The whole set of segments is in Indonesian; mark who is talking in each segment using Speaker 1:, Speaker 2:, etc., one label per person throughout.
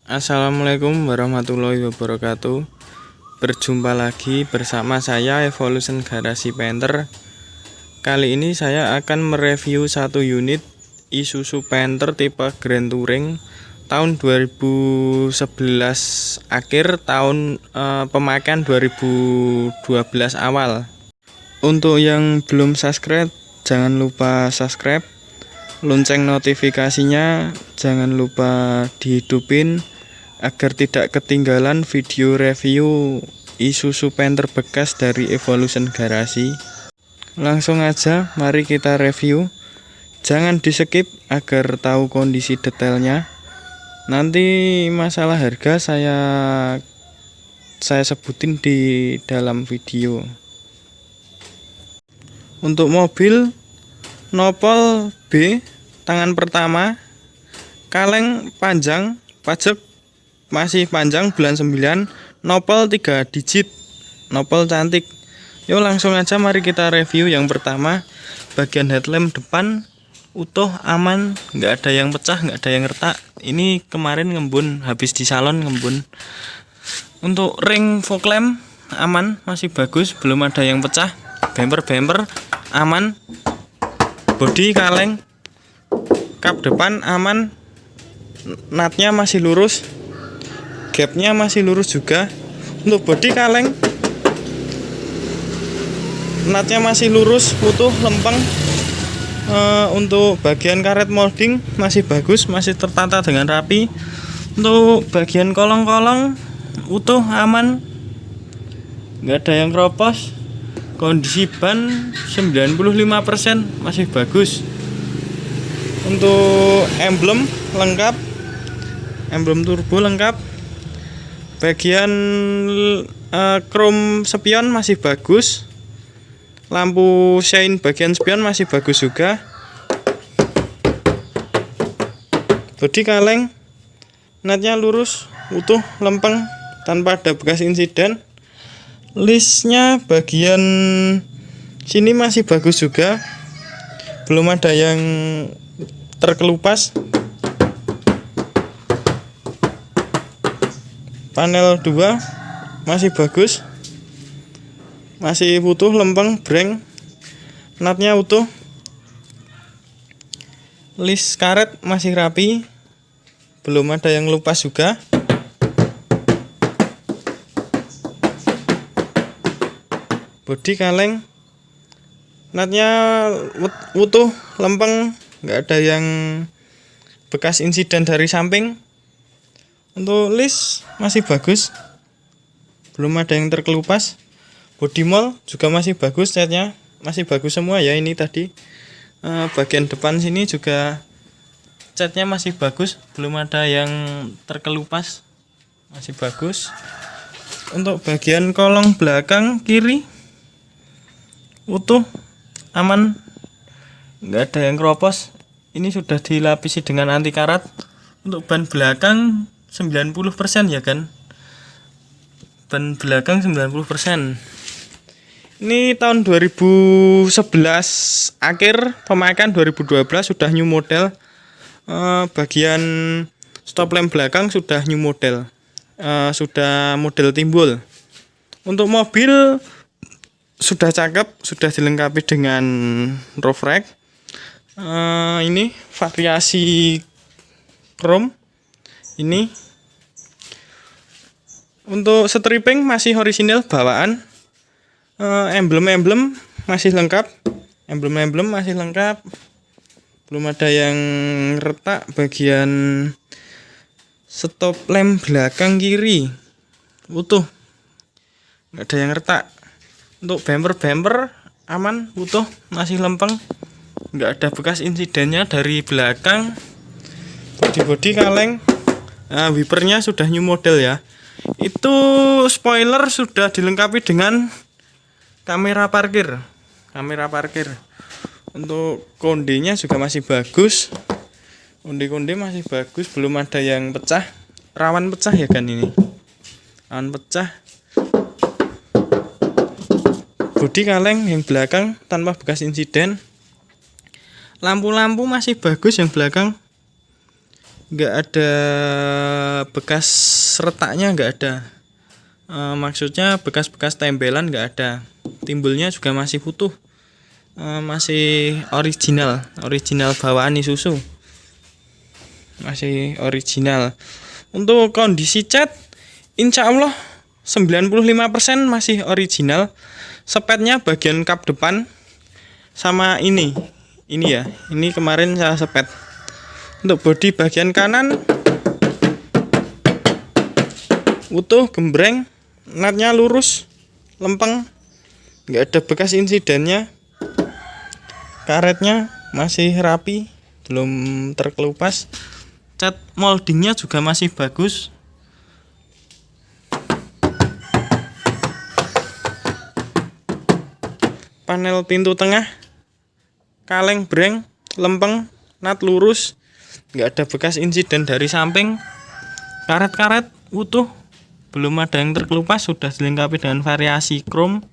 Speaker 1: Assalamualaikum warahmatullahi wabarakatuh. Berjumpa lagi bersama saya Evolution Garasi Painter. Kali ini saya akan mereview satu unit Isuzu Panther tipe Grand Touring tahun 2011 akhir tahun pemakaian 2012 awal. Untuk yang belum subscribe, jangan lupa subscribe. Lonceng notifikasinya jangan lupa dihidupin agar tidak ketinggalan video review Isuzu Panther bekas dari Evolution Garasi. Langsung aja, mari kita review. Jangan di skip agar tahu kondisi detailnya. Nanti masalah harga saya sebutin di dalam video. Untuk mobil nopol B tangan pertama, kaleng panjang, pajak masih panjang bulan 9, nopol 3 digit, nopol cantik. Yuk langsung aja mari kita review. Yang pertama, bagian headlamp depan utuh, aman, nggak ada yang pecah, nggak ada yang retak. Ini kemarin ngembun, habis di salon ngembun. Untuk ring fog lamp aman, masih bagus, belum ada yang pecah. Bumper aman, bodi kaleng, kap depan aman, natnya masih lurus, gapnya masih lurus juga. Untuk bodi kaleng, natnya masih lurus, utuh, lempeng. Untuk bagian karet molding masih bagus, masih tertata dengan rapi. Untuk bagian kolong-kolong utuh, aman, nggak ada yang keropos. Kondisi ban 95% masih bagus. Untuk emblem lengkap, emblem turbo lengkap. Bagian chrome spion masih bagus. Lampu shine bagian spion masih bagus juga. Bodi kaleng, natnya lurus, utuh, lempeng, tanpa ada bekas insiden. Listnya bagian sini masih bagus juga, belum ada yang terkelupas. Panel 2 masih bagus, masih utuh, lempeng, breng, natnya utuh. List karet masih rapi, belum ada yang lupas juga. Bodi kaleng, natnya utuh, lempeng, nggak ada yang bekas insiden dari samping. Untuk list masih bagus, belum ada yang terkelupas. Bodi mall juga masih bagus, catnya masih bagus semua ya. Ini tadi bagian depan sini juga catnya masih bagus, belum ada yang terkelupas, masih bagus. Untuk bagian kolong belakang kiri utuh, aman, nggak ada yang keropos. Ini sudah dilapisi dengan anti karat. Untuk ban belakang 90% ya kan, ban belakang 90%. Ini tahun 2011 akhir, pemakaian 2012, sudah new model. Bagian stop lamp belakang sudah new model, sudah model timbul. Untuk mobil sudah cakep, sudah dilengkapi dengan roof rack. Ini variasi chrome. Ini untuk stripping masih orisinil bawaan. Emblem masih lengkap, emblem masih lengkap, belum ada yang retak. Bagian stop lamp belakang kiri utuh, nggak ada yang retak. Untuk bumper aman, utuh, masih lempeng, nggak ada bekas insidennya dari belakang. Bodi kaleng, wipernya sudah new model ya. Itu spoiler sudah dilengkapi dengan kamera parkir. Untuk kondenya juga masih bagus, konde masih bagus, belum ada yang pecah. Rawan pecah ya kan, ini rawan pecah. Bodi kaleng yang belakang tanpa bekas insiden. Lampu-lampu masih bagus yang belakang. nggak ada bekas retaknya, nggak ada. Maksudnya bekas-bekas tempelan nggak ada. Timbulnya juga masih utuh, masih original bawaan Isuzu, masih original. Untuk kondisi cat, insya Allah 95% masih original. Sepetnya bagian kap depan sama ini ya, ini kemarin saya sepet. Untuk bodi bagian kanan utuh, gembreng, natnya lurus, lempeng, nggak ada bekas insidennya. Karetnya masih rapi, belum terkelupas. Cat moldingnya juga masih bagus. Panel pintu tengah, kaleng breng, lempeng, nat lurus, nggak ada bekas insiden dari samping. Karet-karet utuh, belum ada yang terkelupas, sudah dilengkapi dengan variasi chrome,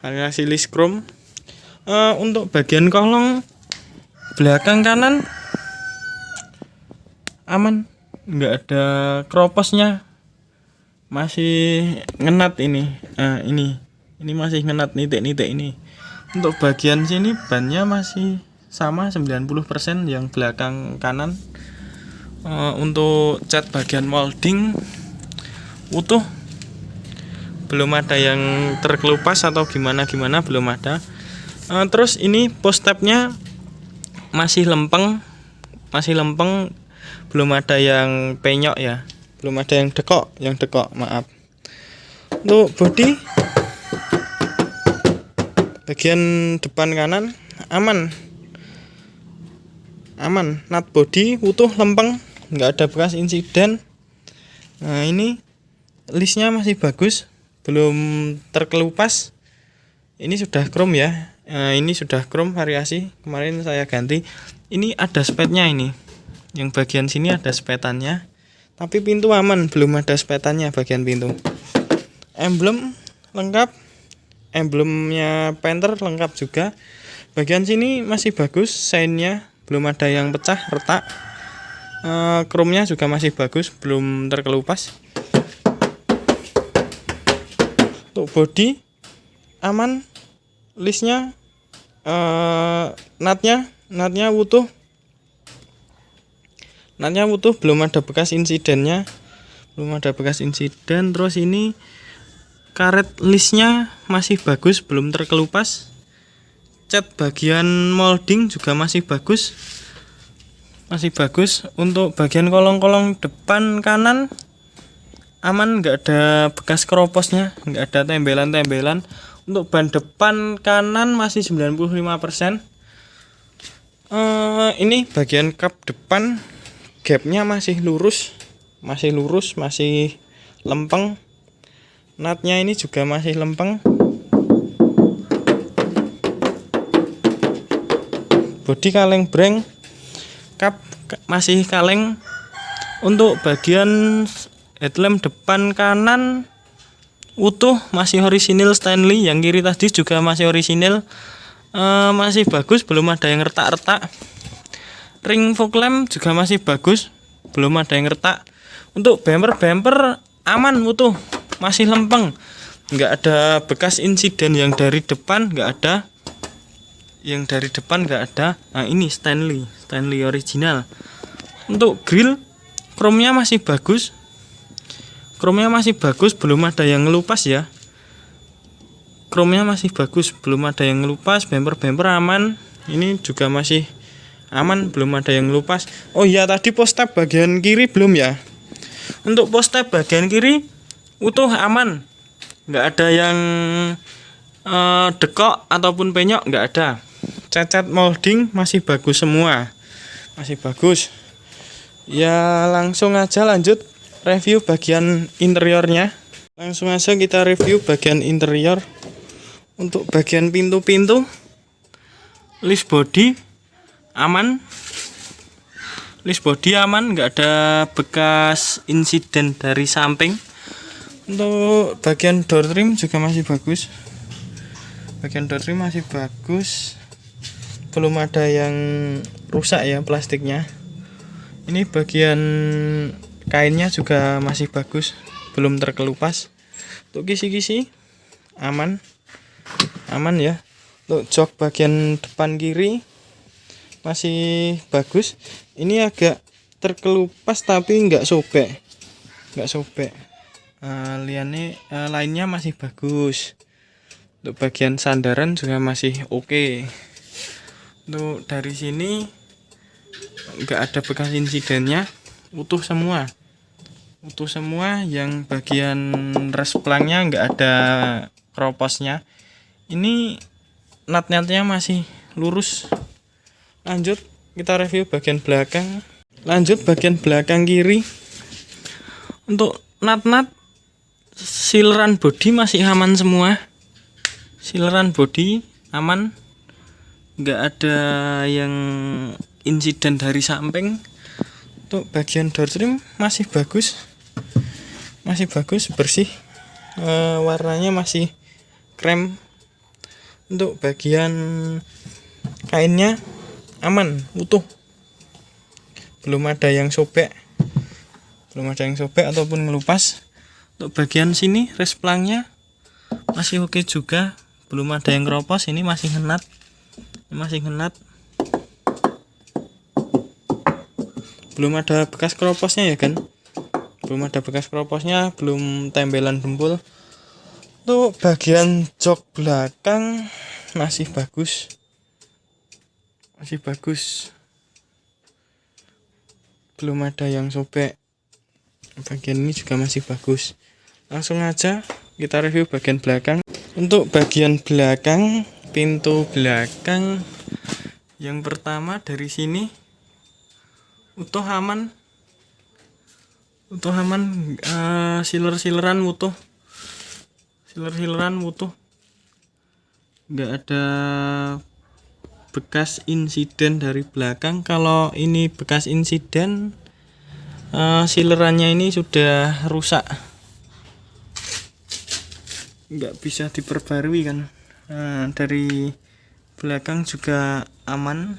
Speaker 1: variasi list chrome. Untuk bagian kolong belakang kanan aman, nggak ada kroposnya, masih ngenat ini. Ini masih ngenat nitik-nitik ini. Untuk bagian sini bannya masih sama 90% yang belakang kanan. Untuk cat bagian molding utuh, belum ada yang terkelupas atau gimana belum ada. Terus ini post stepnya masih lempeng, belum ada yang penyok ya, belum ada yang dekok, maaf. Untuk bodi bagian depan kanan aman, nut body utuh, lempeng, nggak ada bekas insiden. Nah, ini listnya masih bagus, belum terkelupas. Ini sudah chrome ya, ini sudah chrome variasi, kemarin saya ganti. Ini ada spetnya, ini yang bagian sini ada spetannya, tapi pintu aman, belum ada spetannya bagian pintu. Emblem lengkap, emblemnya Panther lengkap juga. Bagian sini masih bagus, sign-nya belum ada yang pecah, retak. Chrome-nya juga masih bagus, belum terkelupas. Untuk body aman, listnya, natnya utuh, belum ada bekas insidennya, Terus ini karet listnya masih bagus, belum terkelupas. Cat bagian molding juga masih bagus. Untuk bagian kolong-kolong depan kanan aman, nggak ada bekas keroposnya, nggak ada tembelan-tembelan. Untuk ban depan kanan masih 95%. Ini bagian kap depan, gapnya masih lurus, masih lempeng. Natnya ini juga masih lempeng. Bodi kaleng breng, kap masih kaleng. Untuk bagian headlamp depan kanan utuh, masih orisinil Stanley. Yang kiri tadi juga masih orisinil, masih bagus, belum ada yang retak-retak. Ring fog lamp juga masih bagus, belum ada yang retak. Untuk bumper aman, utuh, masih lempeng, nggak ada bekas insiden yang dari depan, nggak ada. Nah, ini Stanley original. Untuk grill, chrome-nya masih bagus, belum ada yang ngelupas ya. Chrome-nya masih bagus, belum ada yang ngelupas. Bumper aman, ini juga masih aman, belum ada yang ngelupas. Oh iya, tadi post tab bagian kiri belum ya. Untuk post tab bagian kiri utuh, aman, nggak ada yang dekok ataupun penyok, nggak ada. Cat molding masih bagus semua, masih bagus. Ya, langsung aja lanjut review bagian interiornya. Langsung aja kita review bagian interior. Untuk bagian pintu-pintu, list body aman, nggak ada bekas insiden dari samping. Untuk bagian door trim juga masih bagus, belum ada yang rusak ya plastiknya. Ini bagian kainnya juga masih bagus, belum terkelupas. Untuk kisi-kisi aman ya. Untuk jok bagian depan kiri masih bagus. Ini agak terkelupas tapi nggak sobek. Lainnya masih bagus. Untuk bagian sandaran juga masih oke. Untuk dari sini nggak ada bekas insidennya, utuh semua. Yang bagian resplangnya nggak ada kroposnya. Ini nut-nutnya masih lurus. Lanjut kita review bagian belakang. Lanjut bagian belakang kiri. Untuk nut-nut sileran bodi masih aman semua. Sileran bodi aman, nggak ada yang insiden dari samping. Untuk bagian door trim masih bagus, bersih. Warnanya masih krem. Untuk bagian kainnya aman, utuh, belum ada yang sobek ataupun ngelupas. Untuk bagian sini resplangnya masih oke juga, belum ada yang keropos. Ini masih ngenat. Belum ada bekas keroposnya ya kan, belum tempelan dempul. Untuk bagian jok belakang masih bagus, belum ada yang sobek. Bagian ini juga masih bagus. Langsung aja kita review bagian belakang. Untuk bagian belakang, pintu belakang yang pertama dari sini utuh aman, siler-sileran utuh, nggak ada bekas insiden dari belakang. Kalau ini bekas insiden, silerannya ini sudah rusak, nggak bisa diperbarui kan. Dari belakang juga aman,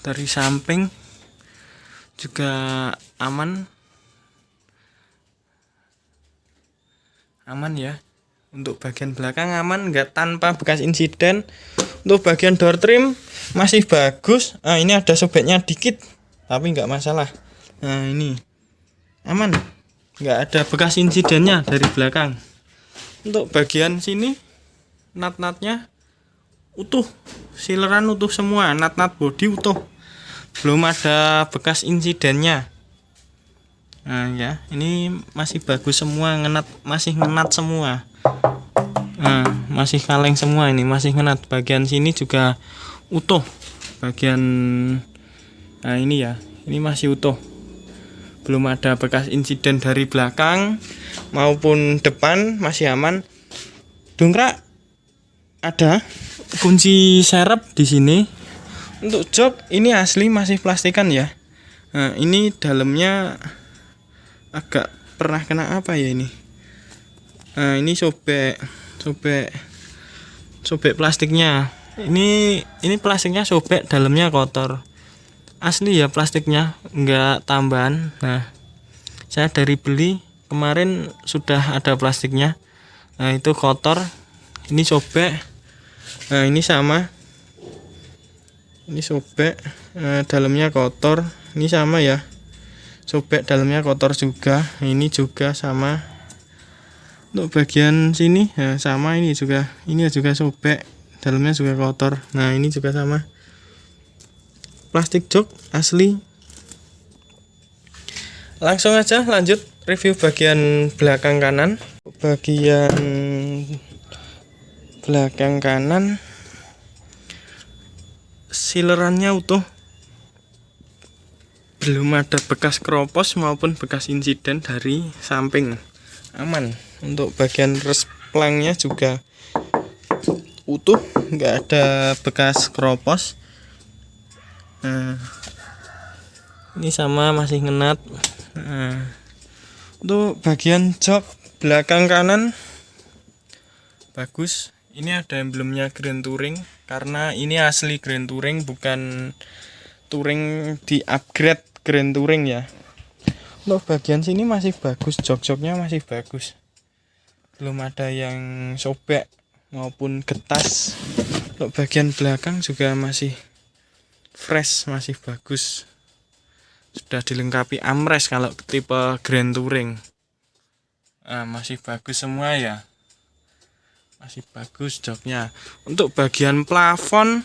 Speaker 1: dari samping juga aman ya. Untuk bagian belakang aman, nggak tanpa bekas insiden. Untuk bagian door trim masih bagus. Ini ada sobeknya dikit tapi nggak masalah. Ini aman, nggak ada bekas insidennya dari belakang. Untuk bagian sini nut-nutnya utuh, sileran utuh semua, nut-nut bodi utuh, belum ada bekas insidennya. Ya, ini masih bagus semua, masih ngenat semua. Masih kaleng semua, ini masih ngenat. Bagian sini juga utuh. Bagian ini ya, ini masih utuh. Belum ada bekas insiden dari belakang maupun depan, masih aman. Dongkrak ada, kunci serep di sini. Untuk jok ini asli masih plastikan ya. Ini dalamnya agak pernah kena apa ya ini? Ini sobek plastiknya. Ini plastiknya sobek, dalamnya kotor. Asli ya plastiknya, enggak tambahan. Saya dari beli kemarin sudah ada plastiknya. Itu kotor. Ini sobek. Ini sama. Ini sobek, dalamnya kotor. Ini sama ya, sobek, dalamnya kotor juga. Ini juga sama. Untuk bagian sini sama, ini juga sobek, dalamnya juga kotor. Ini juga sama. Plastik jok asli. Langsung aja lanjut review bagian belakang kanan. Bagian belakang kanan silerannya utuh, belum ada bekas keropos maupun bekas insiden dari samping, aman. Untuk bagian resplangnya juga utuh, nggak ada bekas keropos. Ini sama, masih ngenat. Untuk bagian jok belakang kanan bagus. Ini ada emblemnya Grand Touring, karena ini asli Grand Touring, bukan touring di upgrade Grand Touring ya. Untuk bagian sini masih bagus, jok-joknya masih bagus, belum ada yang sobek maupun getas. Untuk bagian belakang juga masih fresh, masih bagus, sudah dilengkapi armrest kalau tipe Grand Touring. Masih bagus semua ya, masih bagus joknya. Untuk bagian plafon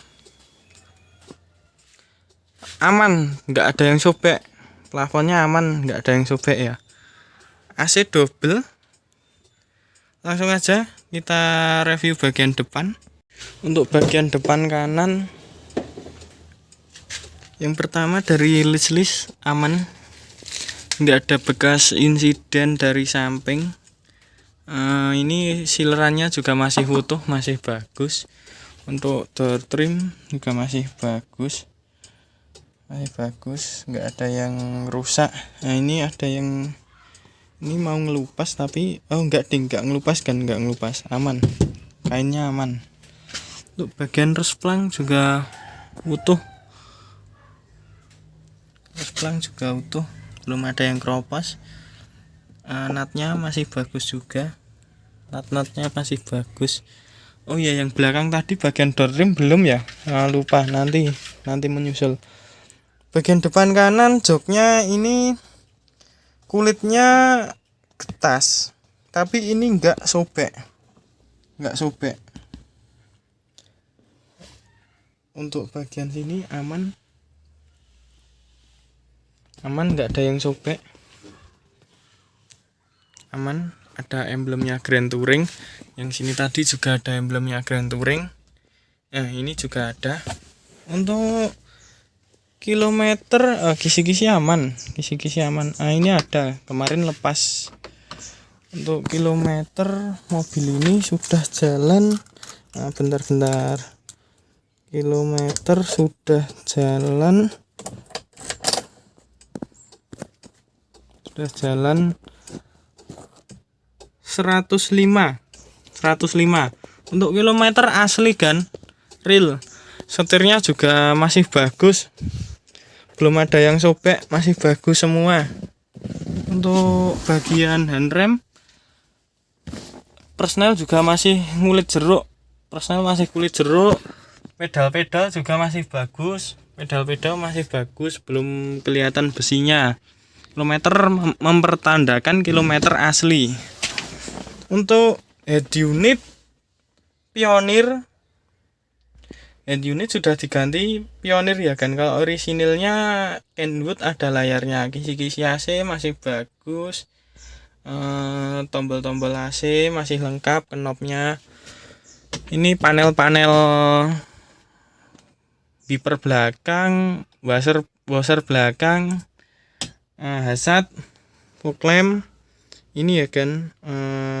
Speaker 1: aman, nggak ada yang sobek, plafonnya aman, nggak ada yang sobek ya. AC double. Langsung aja kita review bagian depan. Untuk bagian depan kanan, yang pertama dari list aman, nggak ada bekas insiden dari samping. Ini silerannya juga masih utuh, masih bagus. Untuk door trim juga masih bagus, nggak ada yang rusak. Nah ini ada yang ini mau ngelupas tapi nggak ngelupas kan, nggak ngelupas, aman, kainnya aman. Untuk bagian resplang juga utuh, belum ada yang keropos. Natnya masih bagus juga, natnya masih bagus. Oh iya, yang belakang tadi bagian door trim belum ya, lupa, nanti menyusul. Bagian depan kanan joknya ini kulitnya getas, tapi ini nggak sobek. Untuk bagian sini aman, nggak ada yang sobek, aman. Ada emblemnya Grand Touring. Yang sini tadi juga ada emblemnya Grand Touring. Nah ini juga ada. Untuk kilometer kisi-kisi aman. Ini ada, kemarin lepas. Untuk kilometer mobil ini sudah jalan, bentar, kilometer sudah jalan 105. Untuk kilometer asli kan, real. Setirnya juga masih bagus, belum ada yang sobek, masih bagus semua. Untuk bagian handrem, persnel juga masih kulit jeruk, pedal juga masih bagus, belum kelihatan besinya. Kilometer mempertandakan kilometer asli. Untuk head unit Pioneer, sudah diganti Pioneer ya kan. Kalau orisinilnya Kenwood ada layarnya, kisi-kisi AC masih bagus, tombol-tombol AC masih lengkap, knobnya. Ini panel-panel wiper belakang, washer belakang, hazard, fog lamp, ini ya kan,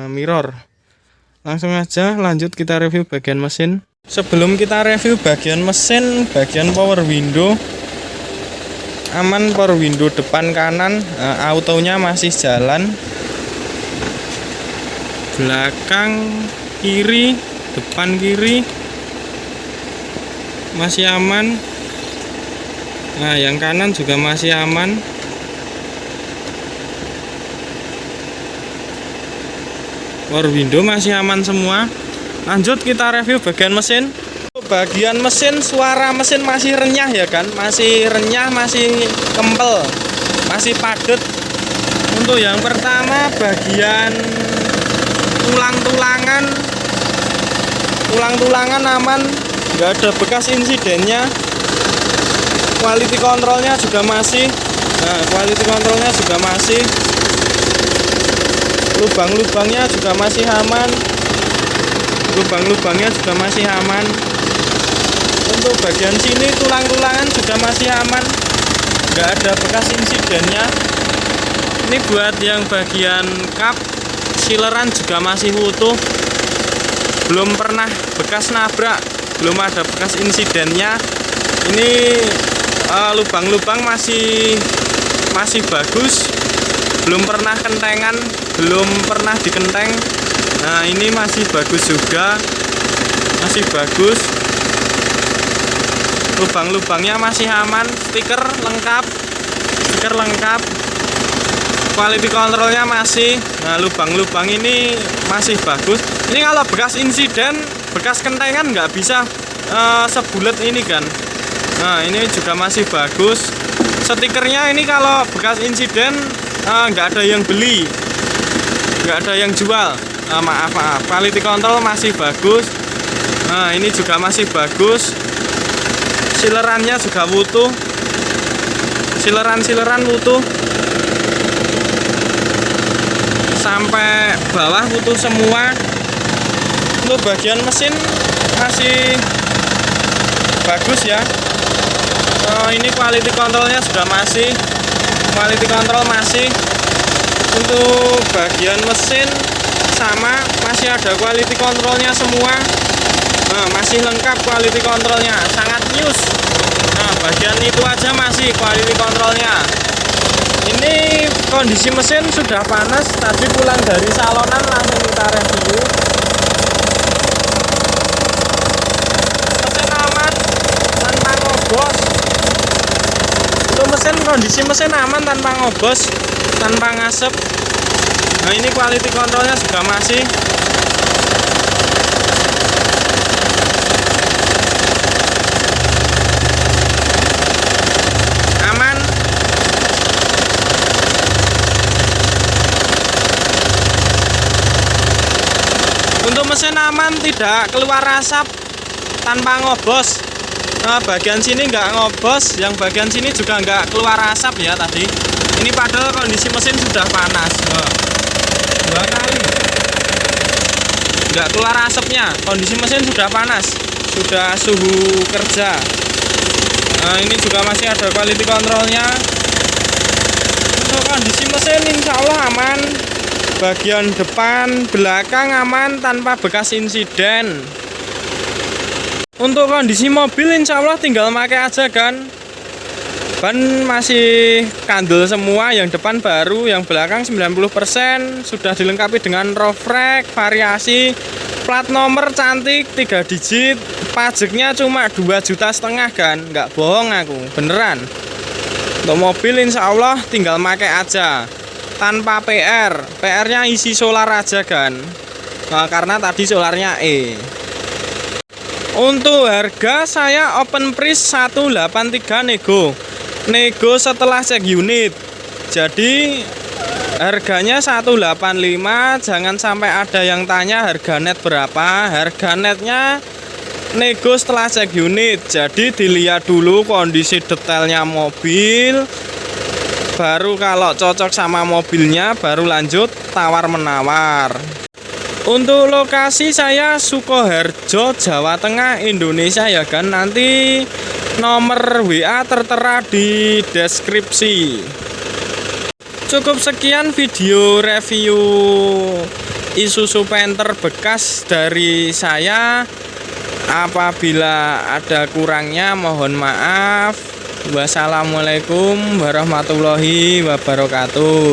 Speaker 1: mirror. Langsung aja lanjut kita review bagian mesin. Sebelum kita review bagian mesin, bagian power window aman, power window depan kanan, autonya masih jalan. Belakang kiri, depan kiri masih aman. Nah, yang kanan juga masih aman. Power window masih aman semua. Lanjut kita review bagian mesin. Bagian mesin, suara mesin masih renyah ya kan, masih renyah, masih kempel, masih padat. Untuk yang pertama bagian tulang-tulangan aman, nggak ada bekas insidennya. Quality controlnya juga masih, lubang-lubangnya juga masih aman, Untuk bagian sini tulang-tulangan juga masih aman, nggak ada bekas insidennya. Ini buat yang bagian kap, sileran juga masih utuh, belum pernah bekas nabrak, belum ada bekas insidennya. Ini lubang-lubang masih bagus, belum pernah kentengan, belum pernah dikenteng. Nah ini masih bagus juga, masih bagus. lubang-lubangnya masih aman, stiker lengkap, quality controlnya masih. Nah, lubang-lubang ini masih bagus. Ini kalau bekas insiden, bekas kentengan nggak bisa sebulat ini kan. Nah, ini juga masih bagus. Stikernya ini kalau bekas insiden nggak ada yang beli, nggak ada yang jual. Maaf, quality control masih bagus. Nah, ini juga masih bagus. Silerannya juga utuh, sileran utuh sampai bawah utuh semua. Untuk bagian mesin masih bagus ya. Ini quality controlnya juga masih, quality control masih. Untuk bagian mesin sama, masih ada quality controlnya semua. Masih lengkap quality controlnya, sangat news. Nah, bagian itu aja masih quality controlnya. Ini kondisi mesin sudah panas, tadi pulang dari salonan langsung kita review. Mesin aman tanpa ngobos. Untuk mesin, kondisi mesin aman tanpa ngobos, tanpa ngasep. Nah, ini quality controlnya juga masih. Untuk mesin aman, tidak keluar asap, tanpa ngobos. Nah, bagian sini nggak ngobos, yang bagian sini juga nggak keluar asap ya tadi. Ini padahal kondisi mesin sudah panas. Dua kali nggak keluar asapnya, kondisi mesin sudah panas, sudah suhu kerja. Nah, ini juga masih ada quality controlnya. Untuk kondisi mesin insya Allah aman. Bagian depan, belakang aman tanpa bekas insiden. Untuk kondisi mobil insya Allah tinggal pakai aja kan. Ban masih kandel semua, yang depan baru, yang belakang 90%. Sudah dilengkapi dengan roof rack, variasi, plat nomor cantik 3 digit. Pajaknya cuma 2,5 juta kan, nggak bohong aku, beneran. Untuk mobil insya Allah tinggal pakai aja, tanpa PR-nya isi solar aja kan. Nah, karena tadi solarnya E. Untuk harga saya open price 183 nego setelah cek unit. Jadi harganya 185. Jangan sampai ada yang tanya harga net berapa. Harga netnya nego setelah cek unit. Jadi dilihat dulu kondisi detailnya mobil, baru kalau cocok sama mobilnya baru lanjut tawar-menawar. Untuk lokasi saya Sukoharjo, Jawa Tengah, Indonesia ya kan. Nanti nomor WA tertera di deskripsi. Cukup sekian video review Isuzu Panther bekas dari saya. Apabila ada kurangnya mohon maaf. Wassalamualaikum warahmatullahi wabarakatuh.